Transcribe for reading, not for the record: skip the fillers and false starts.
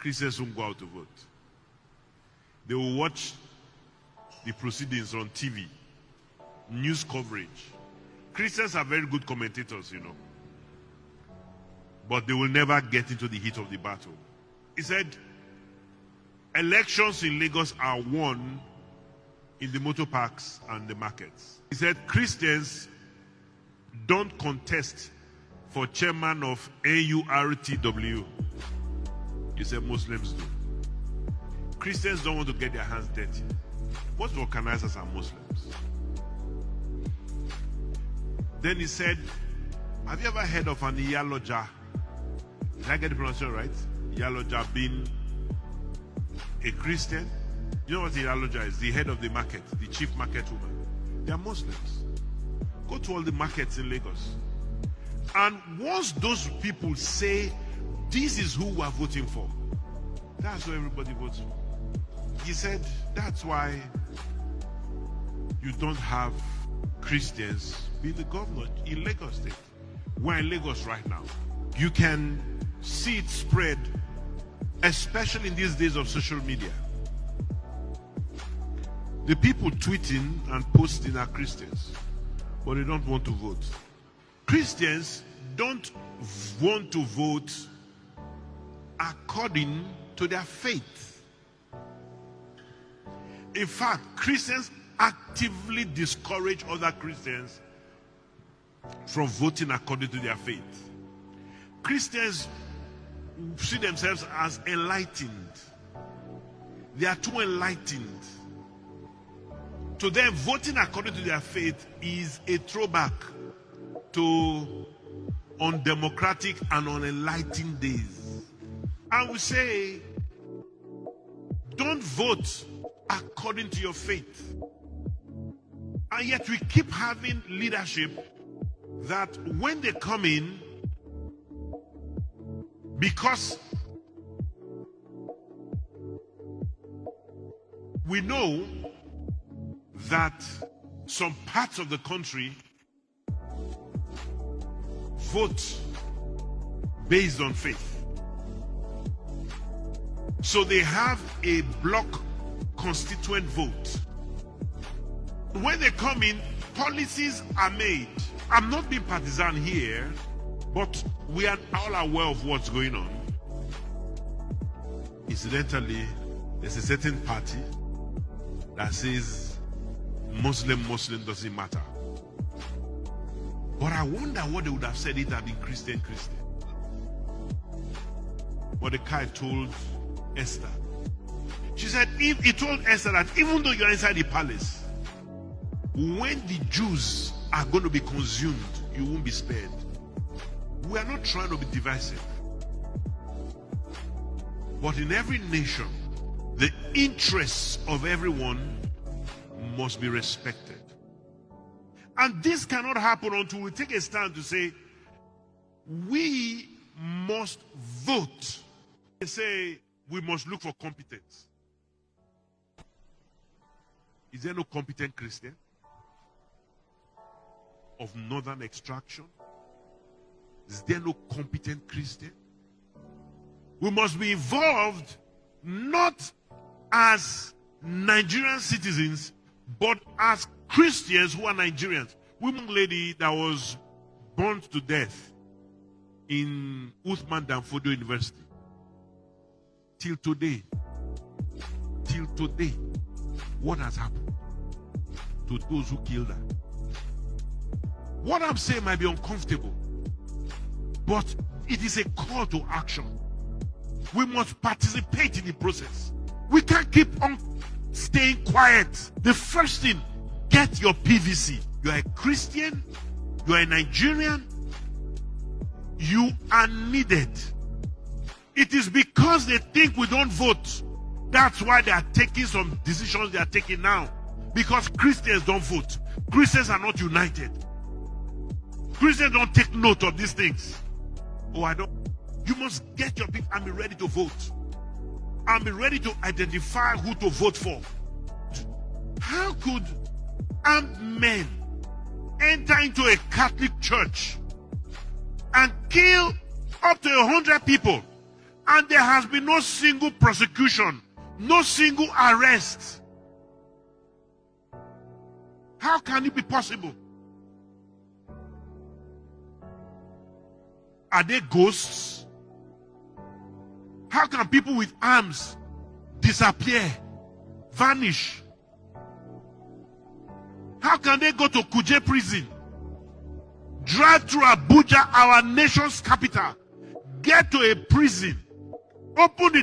Christians won't go out to vote. They will watch the proceedings on TV, news coverage. Christians are very good commentators, but they will never get into the heat of the battle. He said, elections in Lagos are won in the motor parks and the markets. He said, Christians don't contest for chairman of AURTW. He said, Muslims do. Christians don't want to get their hands dirty. Most organizers are Muslims. Then he said, have you ever heard of an Iyaloja? Did I get the pronunciation right? Iyaloja being a Christian. You know what Iyaloja is? The head of the market, the chief market woman. They are Muslims. Go to all the markets in Lagos. And once those people say, this is who we are voting for, that's who everybody votes for. He said, that's why you don't have Christians being the governor in Lagos State. We're in Lagos right now. You can see it spread, especially in these days of social media. The people tweeting and posting are Christians, but they don't want to vote. Christians don't want to vote according to their faith. In fact, Christians actively discourage other Christians from voting according to their faith. Christians see themselves as enlightened. They are too enlightened. To them, voting according to their faith is a throwback to undemocratic and unenlightened days. And we say, don't vote according to your faith. And yet we keep having leadership that when they come in, because we know that some parts of the country vote based on faith. So they have a block constituent vote. When they come in, policies are made. I'm not being partisan here, but we are all aware of what's going on. Incidentally, there's a certain party that says Muslim doesn't matter. But I wonder what they would have said it had been Christian. Mordecai told Esther. She said, he told Esther that even though you're inside the palace, when the Jews are going to be consumed, you won't be spared. We are not trying to be divisive. But in every nation, the interests of everyone must be respected. And this cannot happen until we take a stand to say, we must vote. They say, we must look for competence. Is there no competent Christian of northern extraction? Is there no competent Christian? We must be involved not as Nigerian citizens, but as Christians who are Nigerians. Woman lady that was burned to death in Uthman Danfodio University. Till today, what has happened to those who killed her? What I'm saying might be uncomfortable, but it is a call to action. We must participate in the process. We can't keep on staying quiet. The first thing, get your PVC. You are a Christian, you are a Nigerian, you are needed. It is because they think we don't vote. That's why they are taking some decisions they are taking now. Because Christians don't vote. Christians are not united. Christians don't take note of these things. Oh, I don't. You must get your people and be ready to vote. And be ready to identify who to vote for. How could armed men enter into a Catholic church and kill up to 100 people And there has been no single prosecution, no single arrest. How can it be possible? Are they ghosts? How can people with arms disappear, vanish? How can they go to Kuje prison, drive through Abuja, our nation's capital, get to a prison, open the